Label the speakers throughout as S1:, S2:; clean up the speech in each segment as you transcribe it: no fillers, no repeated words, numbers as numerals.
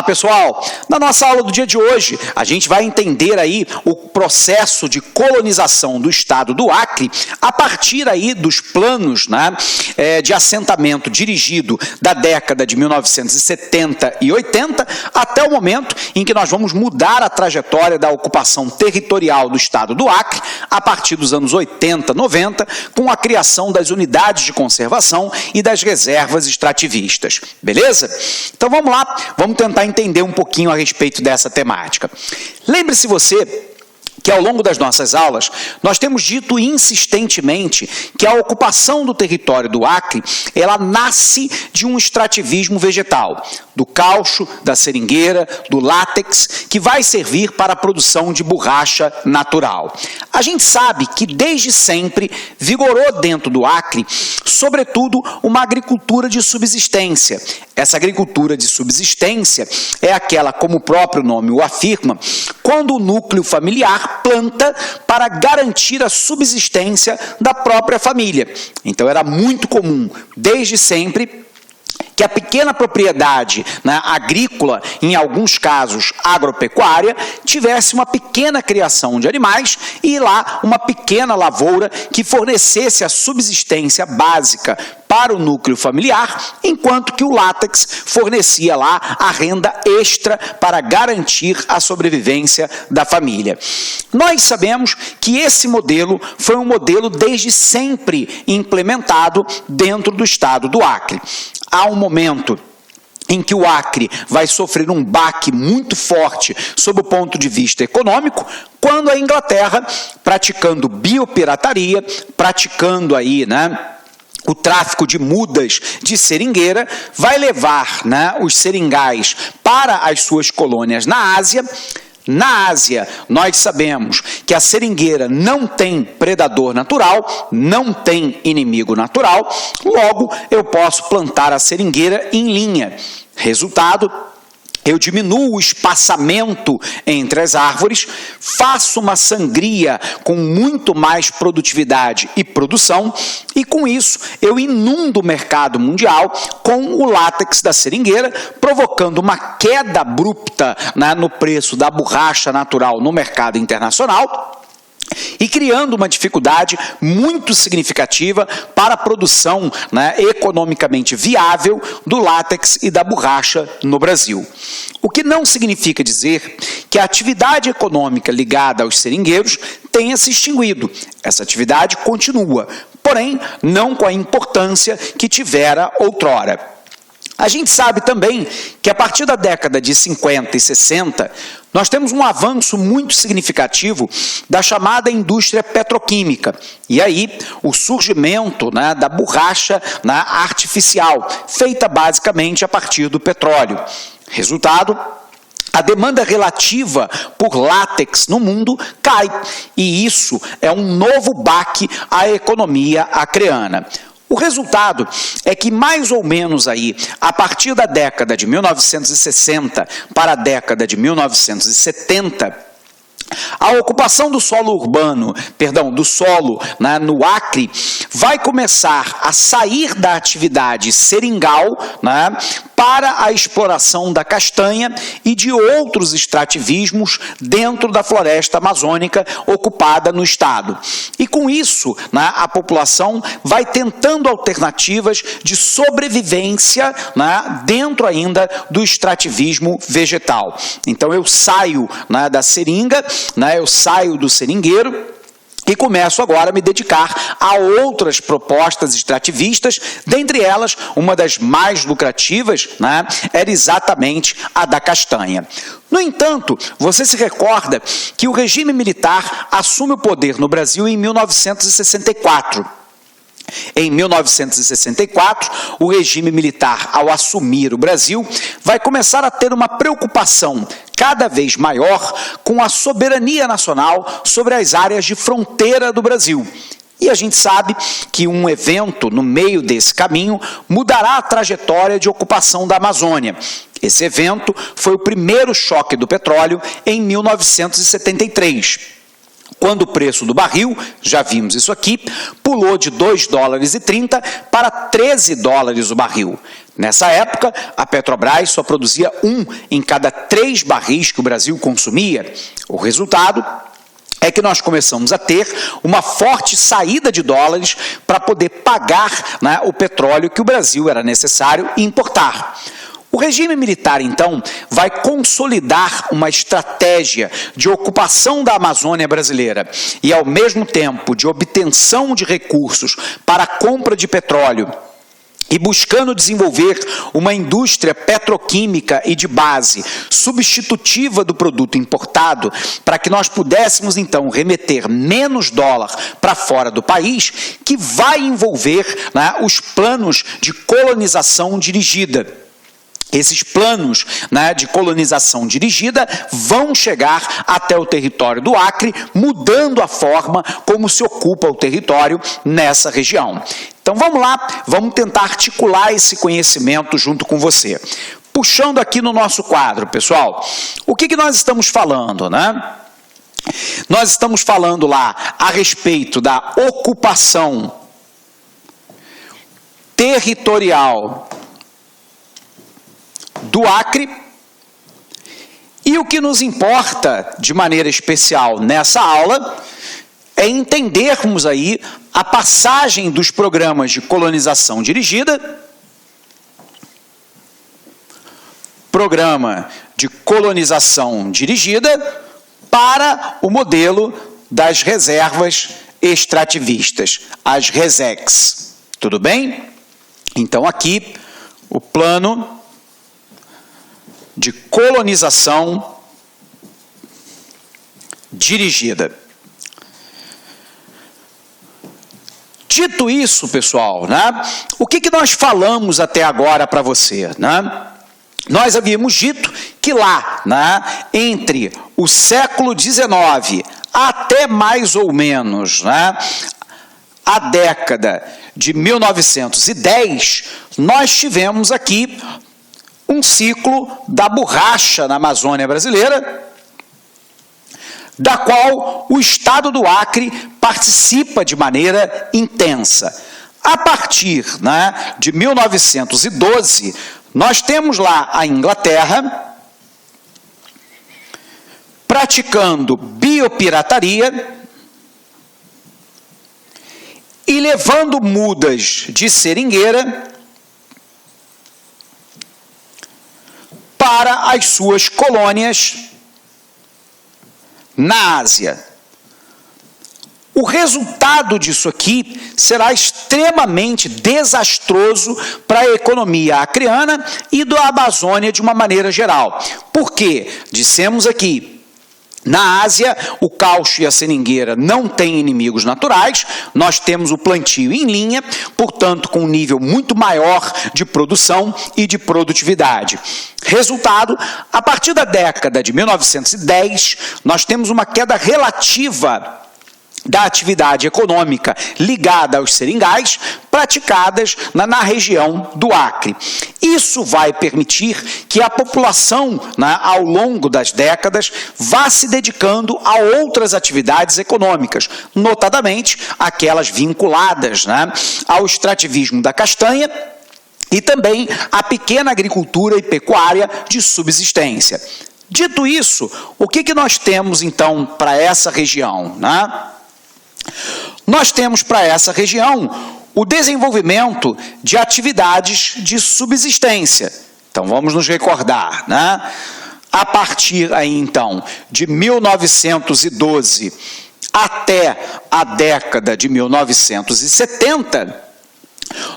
S1: Olá, pessoal! Na nossa aula do dia de hoje, a gente vai entender aí o processo de colonização do estado do Acre a partir aí dos planos, né, de assentamento dirigido da década de 1970 e 80 até o momento em que nós vamos mudar a trajetória da ocupação territorial do estado do Acre a partir dos anos 80, 90, com a criação das unidades de conservação e das reservas extrativistas. Beleza? Então vamos lá, vamos tentar entender um pouquinho a respeito dessa temática. Lembre-se você que ao longo das nossas aulas, nós temos dito insistentemente que a ocupação do território do Acre, ela nasce de um extrativismo vegetal, do caucho, da seringueira, do látex, que vai servir para a produção de borracha natural. A gente sabe que desde sempre vigorou dentro do Acre, sobretudo, uma agricultura de subsistência. Essa agricultura de subsistência é aquela, como o próprio nome o afirma, quando o núcleo familiar planta para garantir a subsistência da própria família. Então era muito comum, desde sempre, que a pequena propriedade, né, agrícola, em alguns casos agropecuária, tivesse uma pequena criação de animais e lá uma pequena lavoura que fornecesse a subsistência básica para o núcleo familiar, enquanto que o látex fornecia lá a renda extra para garantir a sobrevivência da família. Nós sabemos que esse modelo foi um modelo desde sempre implementado dentro do estado do Acre. Há um momento em que o Acre vai sofrer um baque muito forte sob o ponto de vista econômico, quando a Inglaterra, praticando biopirataria, praticando aí, né, o tráfico de mudas de seringueira, vai levar, né, os seringais para as suas colônias na Ásia. Na Ásia, nós sabemos que a seringueira não tem predador natural, não tem inimigo natural, logo eu posso plantar a seringueira em linha. Resultado, eu diminuo o espaçamento entre as árvores, faço uma sangria com muito mais produtividade e produção e, com isso, eu inundo o mercado mundial com o látex da seringueira, provocando uma queda abrupta, né, no preço da borracha natural no mercado internacional e criando uma dificuldade muito significativa para a produção, né, economicamente viável do látex e da borracha no Brasil. O que não significa dizer que a atividade econômica ligada aos seringueiros tenha se extinguido. Essa atividade continua, porém não com a importância que tivera outrora. A gente sabe também que a partir da década de 50 e 60, nós temos um avanço muito significativo da chamada indústria petroquímica. E aí, o surgimento, né, da borracha, né, artificial, feita basicamente a partir do petróleo. Resultado, a demanda relativa por látex no mundo cai. E isso é um novo baque à economia acreana. O resultado é que, mais ou menos aí, a partir da década de 1960 para a década de 1970, a ocupação do solo urbano, do solo, né, no Acre, vai começar a sair da atividade seringal, né, para a exploração da castanha e de outros extrativismos dentro da floresta amazônica ocupada no estado. E com isso, né, a população vai tentando alternativas de sobrevivência, né, dentro ainda do extrativismo vegetal. Então eu saio, né, da seringa, né, eu saio do seringueiro e começo agora a me dedicar a outras propostas extrativistas, dentre elas, uma das mais lucrativas, né, era exatamente a da castanha. No entanto, você se recorda que o regime militar assume o poder no Brasil em 1964. Em 1964, o regime militar, ao assumir o Brasil, vai começar a ter uma preocupação cada vez maior com a soberania nacional sobre as áreas de fronteira do Brasil. E a gente sabe que um evento no meio desse caminho mudará a trajetória de ocupação da Amazônia. Esse evento foi o primeiro choque do petróleo em 1973. quando o preço do barril, já vimos isso aqui, pulou de 2,30 dólares para 13 dólares o barril. Nessa época, a Petrobras só produzia 1 em cada 3 barris que o Brasil consumia. O resultado é que nós começamos a ter uma forte saída de dólares para poder pagar, né, o petróleo que o Brasil era necessário importar. O regime militar, então, vai consolidar uma estratégia de ocupação da Amazônia brasileira e, ao mesmo tempo, de obtenção de recursos para a compra de petróleo, e buscando desenvolver uma indústria petroquímica e de base substitutiva do produto importado, para que nós pudéssemos, então, remeter menos dólar para fora do país, que vai envolver, né, os planos de colonização dirigida. Esses planos, né, de colonização dirigida vão chegar até o território do Acre, mudando a forma como se ocupa o território nessa região. Então vamos lá, vamos tentar articular esse conhecimento junto com você. Puxando aqui no nosso quadro, pessoal, o que nós estamos falando, né? Nós estamos falando lá a respeito da ocupação territorial do Acre, e o que nos importa de maneira especial nessa aula é entendermos aí a passagem dos programas de colonização dirigida, programa de colonização dirigida, para o modelo das reservas extrativistas, as RESEX. Tudo bem? Então aqui o plano de colonização dirigida. Dito isso, pessoal, né, o que nós falamos até agora para você, né? Nós havíamos dito que lá, né, entre o século XIX até mais ou menos, né, a década de 1910, nós tivemos aqui um ciclo da borracha na Amazônia brasileira, da qual o Estado do Acre participa de maneira intensa. A partir, né, de 1912, nós temos lá a Inglaterra praticando biopirataria e levando mudas de seringueira para as suas colônias na Ásia. O resultado disso aqui será extremamente desastroso para a economia acreana e da Amazônia de uma maneira geral. Por quê? Dissemos aqui, na Ásia, o caucho e a seringueira não têm inimigos naturais, nós temos o plantio em linha, portanto, com um nível muito maior de produção e de produtividade. Resultado, a partir da década de 1910, nós temos uma queda relativa da atividade econômica ligada aos seringais praticadas na região do Acre. Isso vai permitir que a população, né, ao longo das décadas, vá se dedicando a outras atividades econômicas, notadamente aquelas vinculadas, né, ao extrativismo da castanha e também à pequena agricultura e pecuária de subsistência. Dito isso, o que nós temos então para essa região, né? Nós temos para essa região o desenvolvimento de atividades de subsistência. Então, vamos nos recordar, né? A partir aí, então, de 1912 até a década de 1970,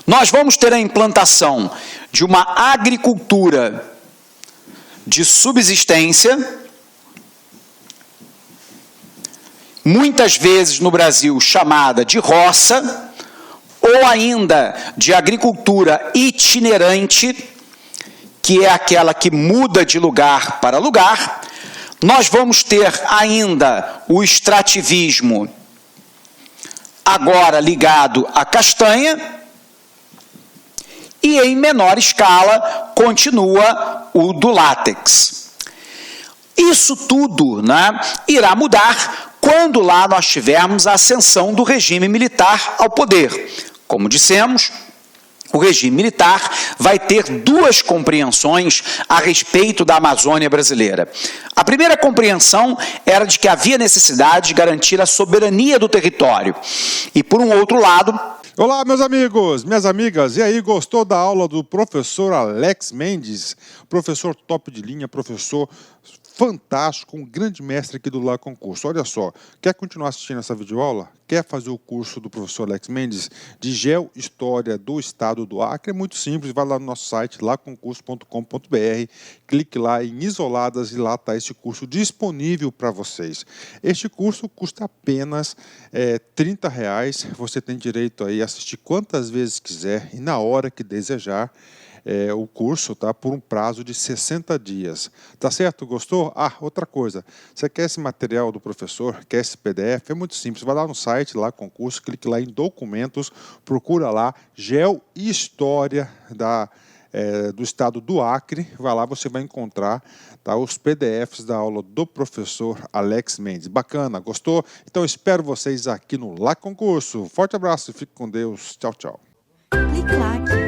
S1: nós vamos ter a implantação de uma agricultura de subsistência, muitas vezes no Brasil chamada de roça, ou ainda de agricultura itinerante, que é aquela que muda de lugar para lugar. Nós vamos ter ainda o extrativismo, agora ligado à castanha, e em menor escala continua o do látex. Isso tudo, né, irá mudar quando lá nós tivermos a ascensão do regime militar ao poder. Como dissemos, o regime militar vai ter duas compreensões a respeito da Amazônia brasileira. A primeira compreensão era de que havia necessidade de garantir a soberania do território. E, por um outro lado...
S2: Olá, meus amigos, minhas amigas. E aí, gostou da aula do professor Alex Mendes? Professor top de linha, professor fantástico, um grande mestre aqui do Lá Concurso. Olha só, quer continuar assistindo essa videoaula? Quer fazer o curso do professor Alex Mendes de Geohistória do Estado do Acre? É muito simples, vai lá no nosso site, laconcurso.com.br, clique lá em Isoladas e lá está esse curso disponível para vocês. Este curso custa apenas R$30, você tem direito aí a assistir quantas vezes quiser e na hora que desejar. O curso, tá, por um prazo de 60 dias. Tá certo? Gostou? Ah, outra coisa. Você quer esse material do professor? Quer esse PDF? É muito simples. Vai lá no site, lá concurso, clique lá em documentos, procura lá Geo e História do Estado do Acre. Vai lá, você vai encontrar, tá, os PDFs da aula do professor Alex Mendes. Bacana? Gostou? Então espero vocês aqui no Lá Concurso. Forte abraço e fique com Deus. Tchau, tchau.
S3: Clique lá.